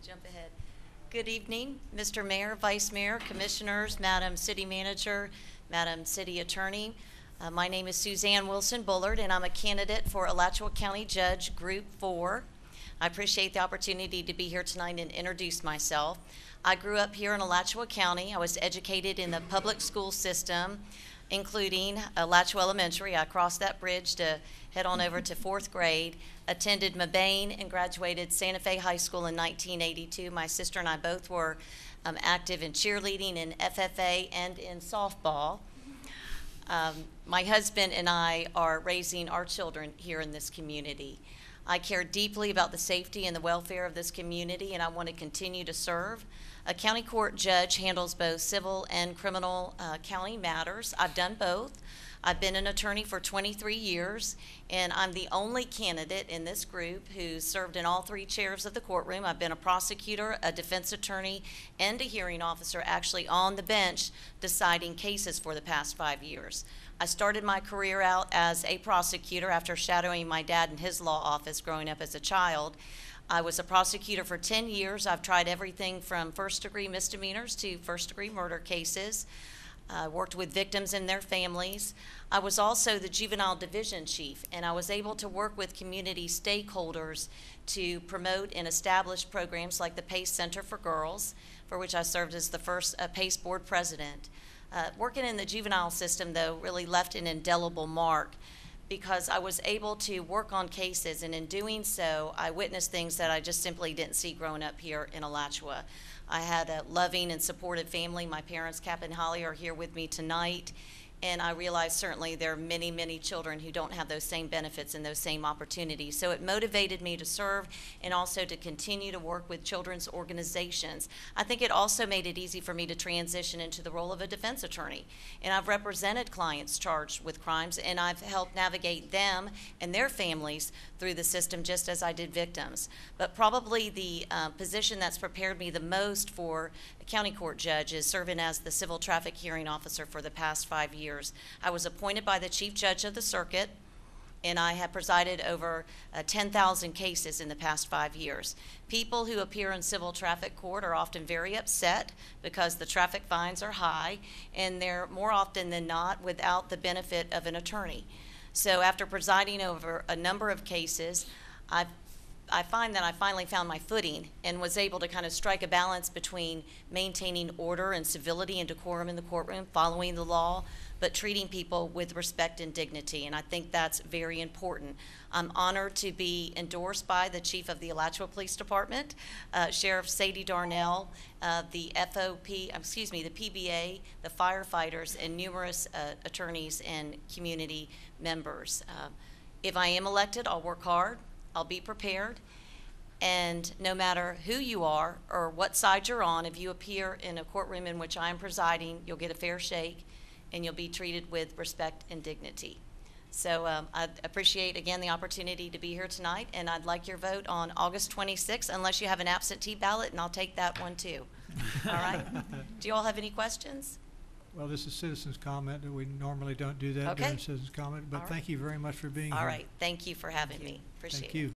Jump ahead. Good evening, Mr. Mayor, Vice Mayor, Commissioners, Madam City Manager, Madam City Attorney. My name is Susanne Wilson Bullard, and I'm a candidate for Alachua County Judge, Group 4. I appreciate the opportunity to be here tonight and introduce myself. I grew up here in Alachua County. I was educated in the public school system, including Alachua Elementary. I crossed that bridge to head on over to 4th grade, attended Mabane and graduated Santa Fe High School in 1982. My sister and I both were active in cheerleading, in FFA, and in softball. My husband and I are raising our children here in this community. I care deeply about the safety and the welfare of this community, and I want to continue to serve. A county court judge handles both civil and criminal county matters. I've done both. I've been an attorney for 23 years, and I'm the only candidate in this group who's served in all 3 chairs of the courtroom. I've been a prosecutor, a defense attorney, and a hearing officer, actually on the bench deciding cases for the past 5 years. I started my career out as a prosecutor after shadowing my dad in his law office growing up as a child. I was a prosecutor for 10 years. I've tried everything from first-degree misdemeanors to first-degree murder cases. Worked with victims and their families. I was also the juvenile division chief, and I was able to work with community stakeholders to promote and establish programs like the PACE Center for Girls, for which I served as the first PACE board president. Working in the juvenile system, though, really left an indelible mark because I was able to work on cases, and in doing so, I witnessed things that I just simply didn't see growing up here in Alachua. I had a loving and supportive family. My parents, Cap and Holly, are here with me tonight. And I realize certainly there are many, many children who don't have those same benefits and those same opportunities. So it motivated me to serve and also to continue to work with children's organizations. I think it also made it easy for me to transition into the role of a defense attorney. And I've represented clients charged with crimes, and I've helped navigate them and their families through the system just as I did victims. But probably the position that's prepared me the most for a county court judge is serving as the civil traffic hearing officer for the past 5 years. I was appointed by the chief judge of the circuit, and I have presided over 10,000 cases in the past 5 years. People who appear in civil traffic court are often very upset because the traffic fines are high, and they're more often than not without the benefit of an attorney. So after presiding over a number of cases, I find that I finally found my footing and was able to kind of strike a balance between maintaining order and civility and decorum in the courtroom, following the law, but treating people with respect and dignity, and I think that's very important. I'm honored to be endorsed by the chief of the Alachua Police Department, Sheriff Sadie Darnell, the PBA, the firefighters, and numerous attorneys and community members. If I am elected, I'll work hard, I'll be prepared, and no matter who you are or what side you're on, if you appear in a courtroom in which I am presiding, you'll get a fair shake and you'll be treated with respect and dignity. So I appreciate, again, the opportunity to be here tonight, and I'd like your vote on August 26th, unless you have an absentee ballot, and I'll take that one too. All right? Do you all have any questions? Well, this is citizens' comment, and we normally don't do that during citizens' comment, but thank you very much for being here. All right. Thank you for having me. Appreciate it. Thank you.